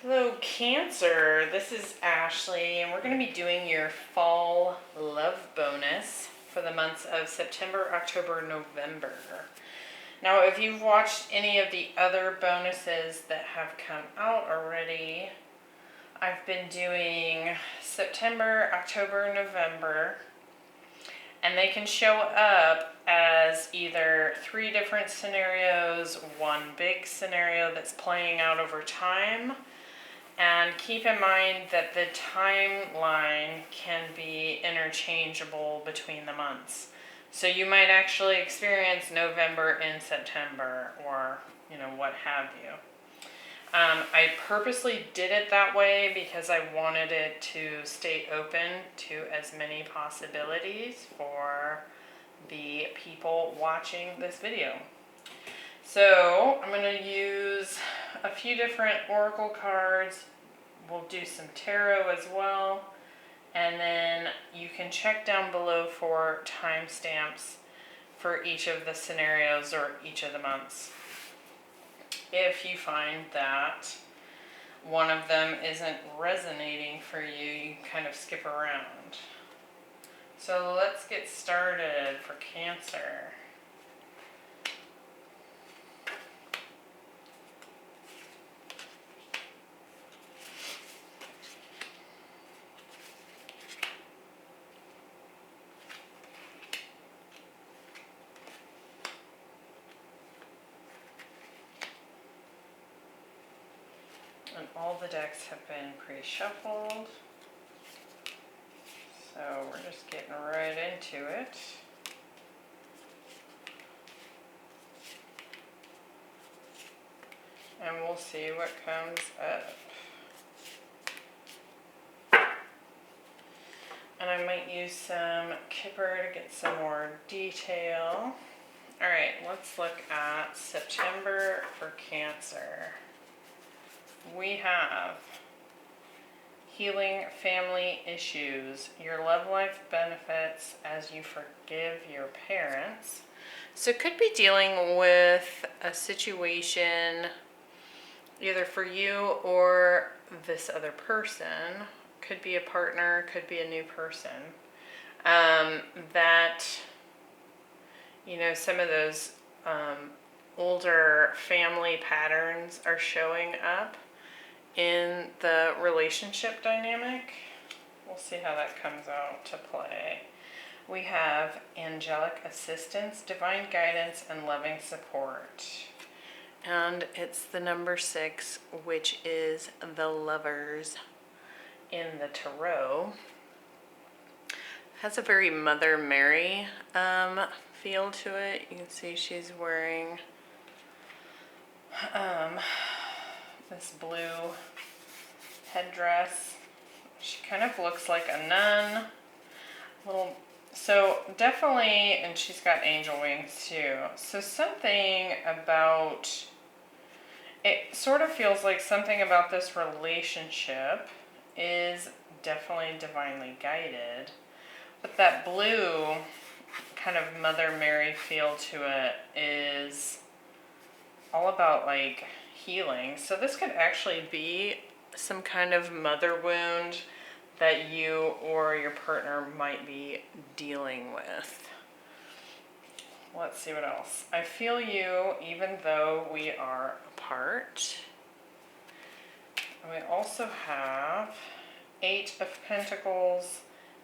Hello Cancer, this is Ashley and we're going to be doing your fall love bonus for the months of September, October, November. Now if you've watched any of the other bonuses that have come out already, I've been doing September, October, November, and they can show up as either 3 different scenarios, one big scenario that's playing out over time. And keep in mind that the timeline can be interchangeable between the months. So you might actually experience November in September or, what have you. I purposely did it that way because I wanted it to stay open to as many possibilities for the people watching this video. So I'm going to use a few different oracle cards. We'll do some tarot as well. And then you can check down below for timestamps for each of the scenarios or each of the months. If you find that one of them isn't resonating for you, you can kind of skip around. So let's get started for Cancer. And all the decks have been pre-shuffled. So we're just getting right into it. And we'll see what comes up. And I might use some Kipper to get some more detail. Alright, let's look at September for Cancer. We have healing family issues. Your love life benefits as you forgive your parents. So it could be dealing with a situation either for you or this other person. Could be a partner, could be a new person. That, some of those older family patterns are showing up in the relationship dynamic. We'll see how that comes out to play. We have angelic assistance, divine guidance, and loving support. And it's the number 6, which is the Lovers in the tarot. Has a very Mother Mary feel to it. You can see she's wearing this blue headdress. She kind of looks like a nun. So definitely, and she's got angel wings too. So something about, it sort of feels like something about this relationship is definitely divinely guided. But that blue kind of Mother Mary feel to it is all about like healing. So this could actually be some kind of mother wound that you or your partner might be dealing with. Let's see what else. I feel you even though we are apart. And we also have 8 of Pentacles,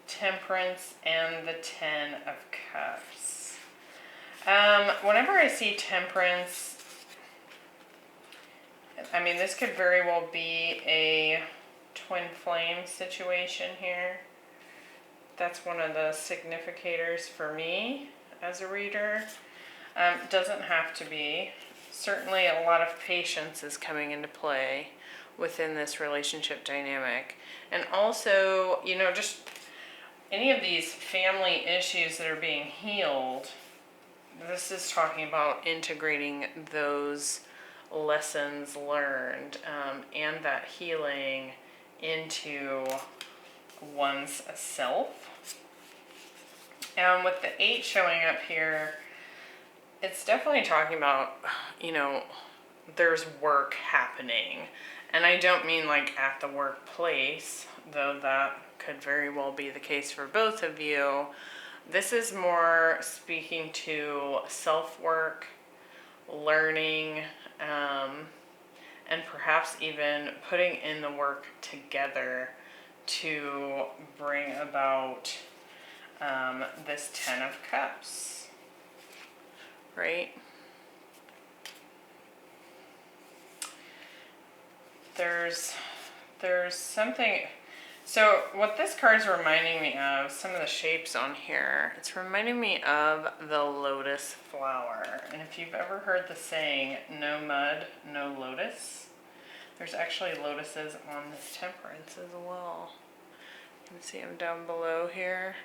Temperance, and the 10 of Cups. Whenever I see Temperance, this could very well be a twin flame situation here. That's one of the significators for me as a reader. Doesn't have to be. Certainly a lot of patience is coming into play within this relationship dynamic. And also, just any of these family issues that are being healed, this is talking about integrating those lessons learned and that healing into one's self. And with the 8 showing up here, it's definitely talking about, there's work happening And I don't mean like at the workplace, though that could very well be the case for both of you. This is more speaking to self-work, learning, and perhaps even putting in the work together to bring about this Ten of Cups, right? There's something. So what this card is reminding me of, some of the shapes on here, it's reminding me of the lotus flower. And if you've ever heard the saying, no mud, no lotus, there's actually lotuses on this temperance as well. You can see them down below here.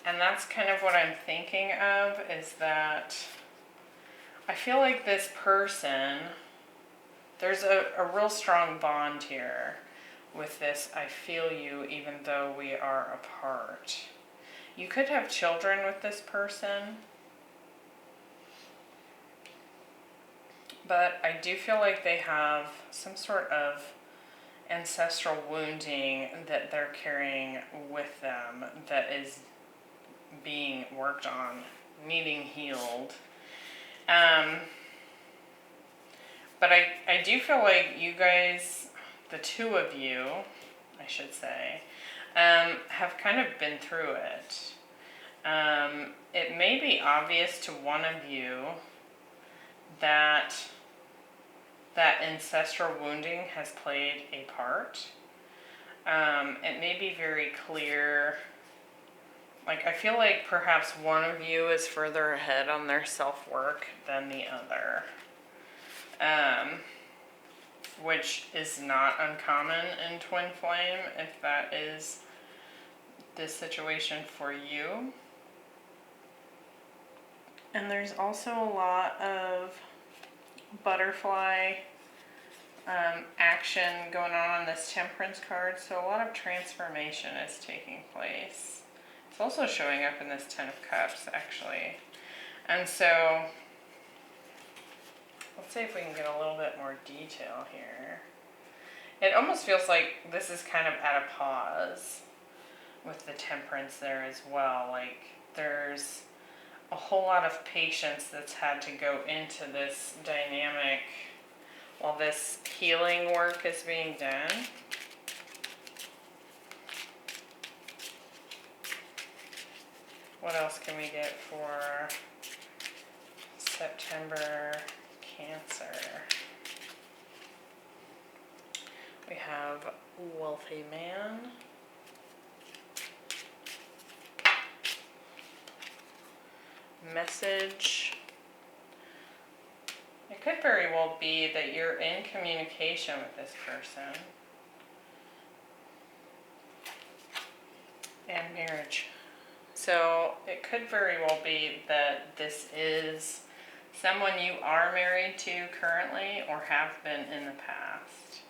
And that's kind of what I'm thinking of, is that I feel like this person, there's a real strong bond here with this I feel you even though we are apart. You could have children with this person, but I do feel like they have some sort of ancestral wounding that they're carrying with them that is being worked on, needing healed. But I do feel like you guys, the two of you, I should say, have kind of been through it. It may be obvious to one of you that ancestral wounding has played a part. It may be very clear. Like, I feel like perhaps one of you is further ahead on their self-work than the other. Which is not uncommon in twin flame if that is the situation for you. And there's also a lot of butterfly action going on this temperance card, so a lot of transformation is taking place. It's also showing up in this Ten of Cups, actually. And so let's see if we can get a little bit more detail here. It almost feels like this is kind of at a pause with the temperance there as well. Like, there's a whole lot of patience that's had to go into this dynamic while this healing work is being done. What else can we get for September Cancer? We have wealthy man, message. It could very well be that you're in communication with this person. And marriage. So it could very well be that this is someone you are married to currently or have been in the past.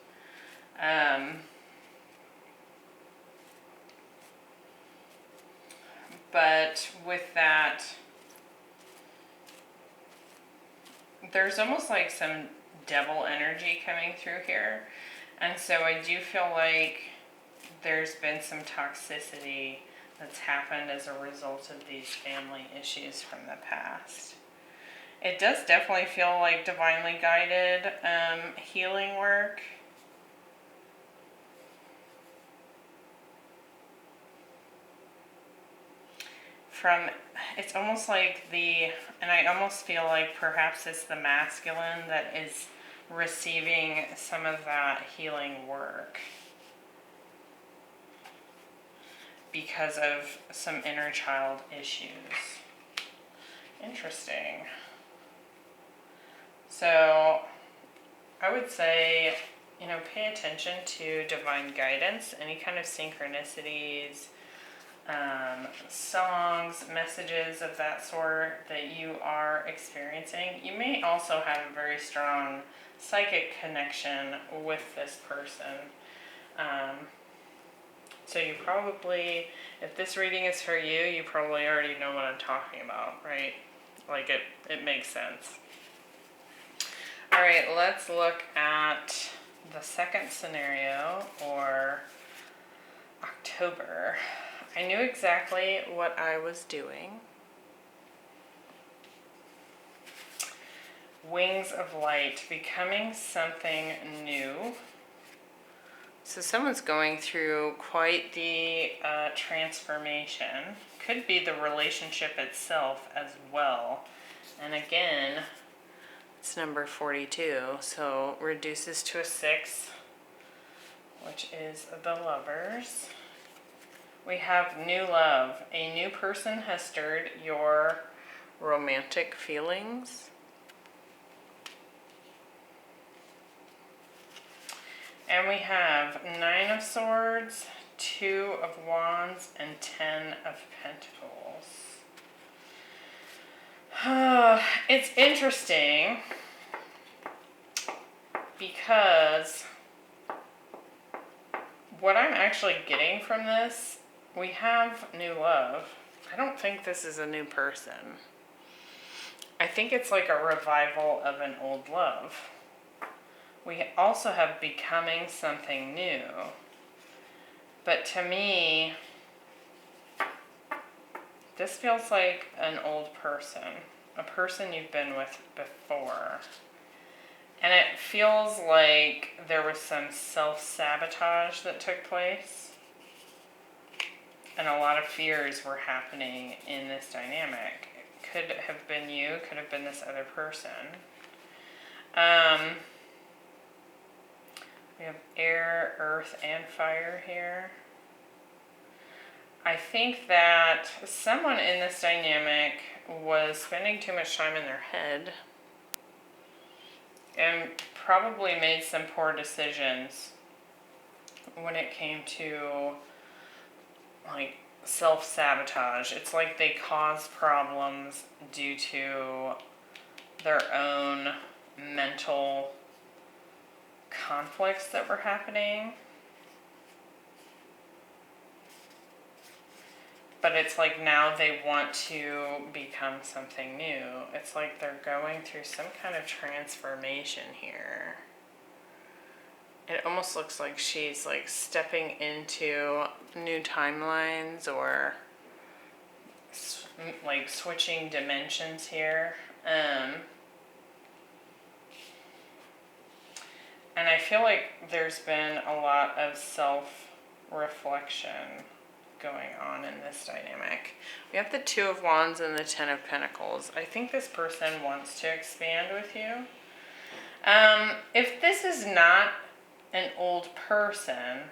But with that, there's almost like some devil energy coming through here. And so I do feel like there's been some toxicity that's happened as a result of these family issues from the past. It does definitely feel like divinely guided healing work. It's almost like and I almost feel like perhaps it's the masculine that is receiving some of that healing work because of some inner child issues. Interesting. So I would say, pay attention to divine guidance, any kind of synchronicities, songs, messages of that sort that you are experiencing. You may also have a very strong psychic connection with this person. So you probably, if this reading is for you, you probably already know what I'm talking about, right? Like it makes sense. All right, let's look at the the second scenario, or October. I knew exactly what I was doing. Wings of light, becoming something new. So someone's going through quite the transformation. Could be the relationship itself as well. And again, it's number 42, so reduces to a 6, which is the Lovers. We have new love. A new person has stirred your romantic feelings. And we have 9 of Swords, 2 of Wands, and 10 of Pentacles. It's interesting because what I'm actually getting from this, we have new love. I don't think this is a new person. I think it's like a revival of an old love. We also have becoming something new. But to me, this feels like an old person. A person you've been with before. And it feels like there was some self-sabotage that took place. And a lot of fears were happening in this dynamic. It could have been you, could have been this other person. We have air, earth, and fire here. I think that someone in this dynamic was spending too much time in their head and probably made some poor decisions when it came to like self-sabotage. It's like they caused problems due to their own mental conflicts that were happening. But it's like now they want to become something new. It's like they're going through some kind of transformation here. It almost looks like she's like stepping into new timelines or like switching dimensions here. And I feel like there's been a lot of self-reflection going on in this dynamic. We have the 2 of Wands and the 10 of Pentacles. I think this person wants to expand with you. If this is not an old person,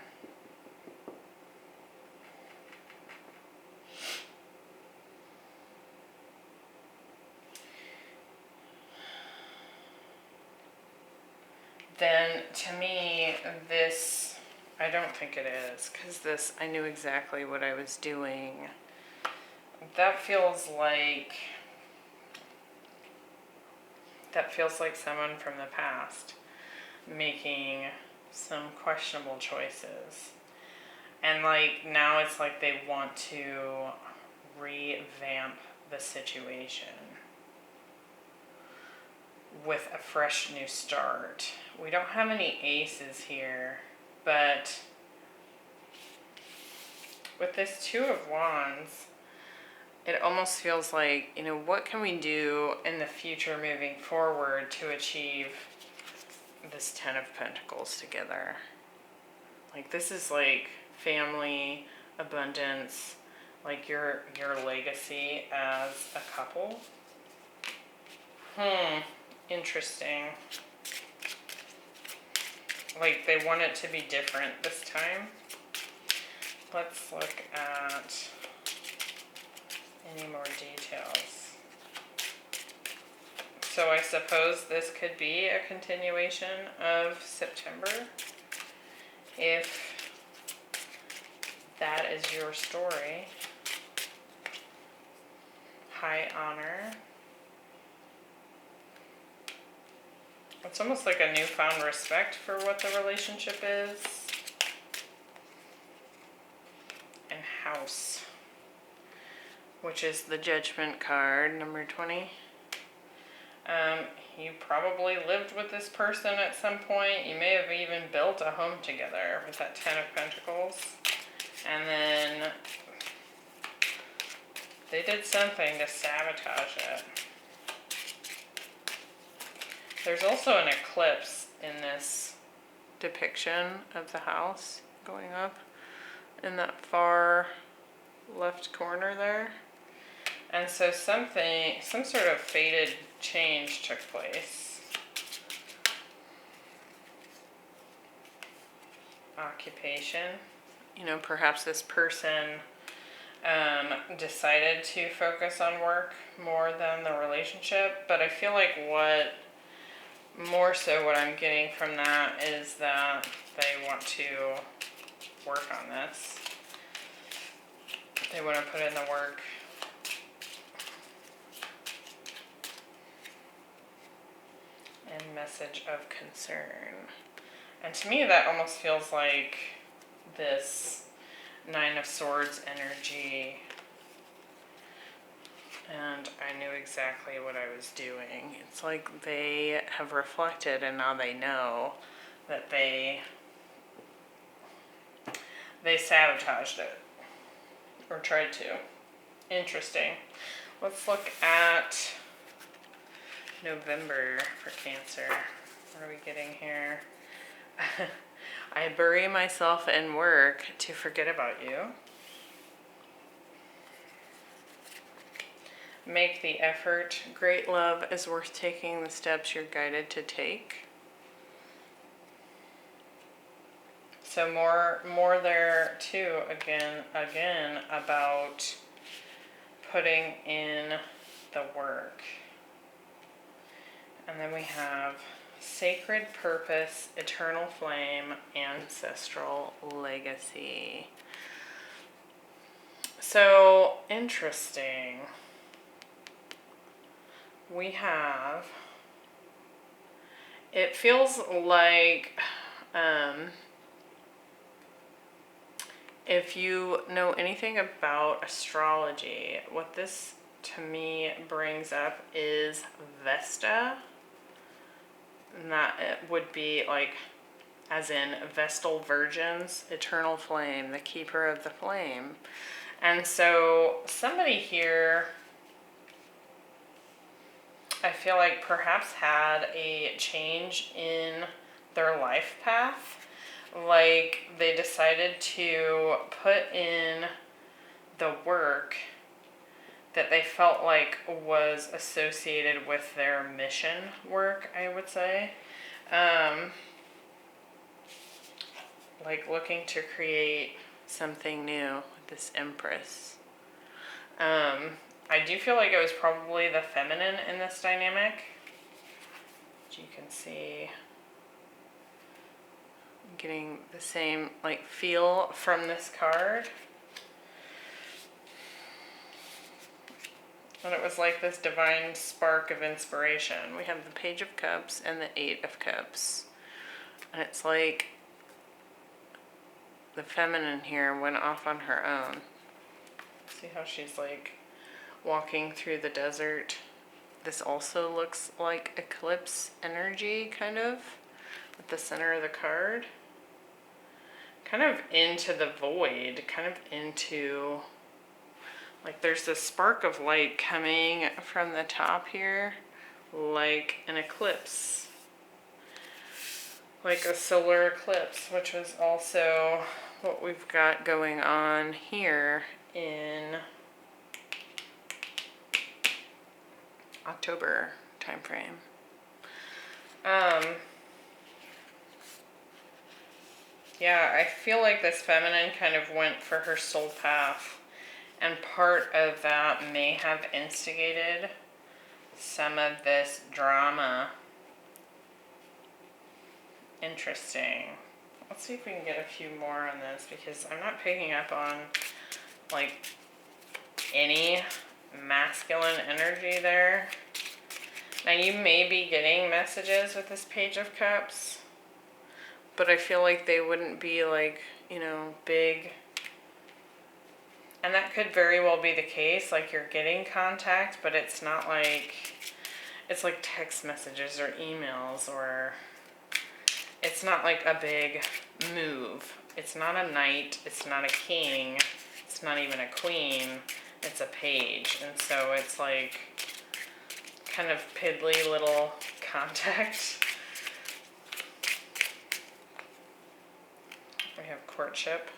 then to me this, I don't think it is, because this, I knew exactly what I was doing. That feels like someone from the past making some questionable choices. And like now it's like they want to revamp the situation with a fresh new start. We don't have any aces here, but with this 2 of Wands, it almost feels like, you know, what can we do in the future moving forward to achieve this 10 of Pentacles together? Like this is like family, abundance, like your legacy as a couple. Interesting. Like they want it to be different this time. Let's look at any more details. So I suppose this could be a continuation of September, if that is your story. High honor. It's almost like a newfound respect for what the relationship is. And House, which is the Judgment card, number 20. You probably lived with this person at some point. You may have even built a home together with that Ten of Pentacles. And then they did something to sabotage it. There's also an eclipse in this depiction of the house going up in that far left corner there. And so some sort of fated change took place. Occupation. You know, perhaps this person decided to focus on work more than the relationship, but I feel like what I'm getting from that is that they want to work on this. They want to put in the work. And message of concern. And to me that almost feels like this Nine of Swords energy. And I knew exactly what I was doing. It's like they have reflected and now they know that they sabotaged it. Or tried to. Interesting. Let's look at November for Cancer. What are we getting here? I bury myself in work to forget about you. Make the effort. Great love is worth taking the steps you're guided to take. So more there too, again about putting in the work. And then we have sacred purpose, eternal flame, ancestral legacy. So interesting. We have, it feels like, if you know anything about astrology, what this to me brings up is Vesta. And that it would be like, as in Vestal Virgins, eternal flame, the keeper of the flame. And so somebody here, I feel like perhaps had a change in their life path. Like they decided to put in the work that they felt like was associated with their mission work, I would say. Like looking to create something new with this Empress. I do feel like it was probably the feminine in this dynamic. As you can see, I'm getting the same like feel from this card. And it was like this divine spark of inspiration. We have the Page of Cups and the Eight of Cups. And it's like the feminine here went off on her own. See how she's like walking through the desert. This also looks like eclipse energy, kind of, at the center of the card. Kind of into the void, kind of into, like there's this spark of light coming from the top here, like an eclipse. Like a solar eclipse, which was also what we've got going on here in October timeframe. Yeah, I feel like this feminine kind of went for her soul path, and part of that may have instigated some of this drama. Interesting. Let's see if we can get a few more on this, because I'm not picking up on like any masculine energy there. Now you may be getting messages with this Page of Cups, but I feel like they wouldn't be like, you know, big. And that could very well be the case, like you're getting contact, but it's not like it's like text messages or emails, or it's not like a big move. It's not a knight, it's not a king, it's not even a queen, it's a page. And so it's like kind of piddly little contact. We have courtship.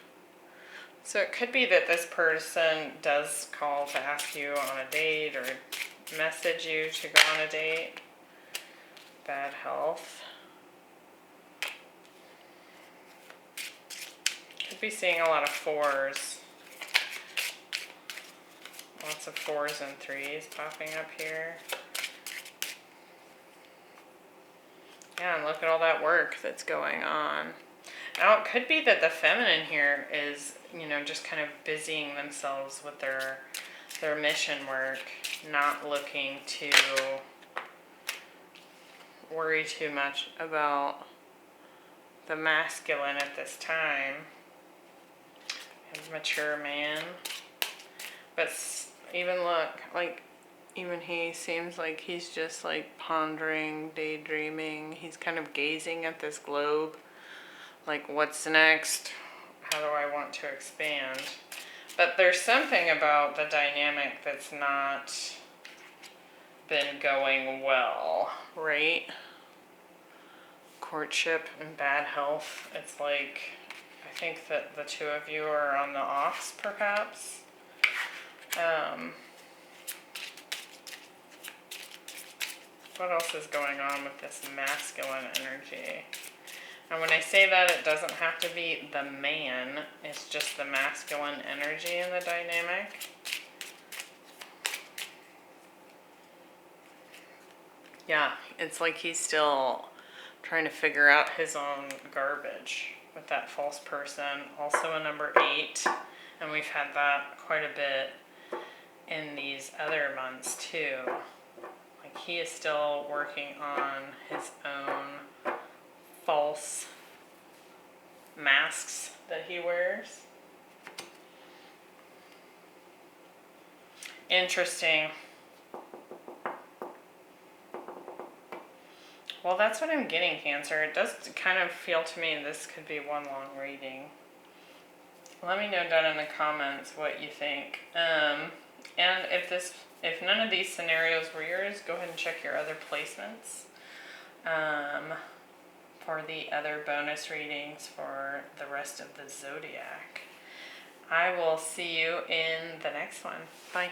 So it could be that this person does call to ask you on a date or message you to go on a date. Bad health. Could be seeing a lot of 4s. Lots of 4s and 3s popping up here. Yeah, and look at all that work that's going on. Now, it could be that the feminine here is, just kind of busying themselves with their mission work, not looking to worry too much about the masculine at this time. A mature man. But even look, like, even he seems like he's just like pondering, daydreaming. He's kind of gazing at this globe. Like, what's next? How do I want to expand? But there's something about the dynamic that's not been going well, right? Courtship and bad health. It's like, I think that the two of you are on the offs, perhaps. What else is going on with this masculine energy? And when I say that, it doesn't have to be the man. It's just the masculine energy in the dynamic. Yeah, it's like he's still trying to figure out his own garbage with that false person. Also a number 8. And we've had that quite a bit in these other months too. Like, he is still working on his own false masks that he wears. Interesting. Well, that's what I'm getting, Cancer. It does kind of feel to me this could be one long reading. Let me know down in the comments what you think. And if none of these scenarios were yours, go ahead and check your other placements for the other bonus readings for the rest of the zodiac. I will see you in the next one. Bye.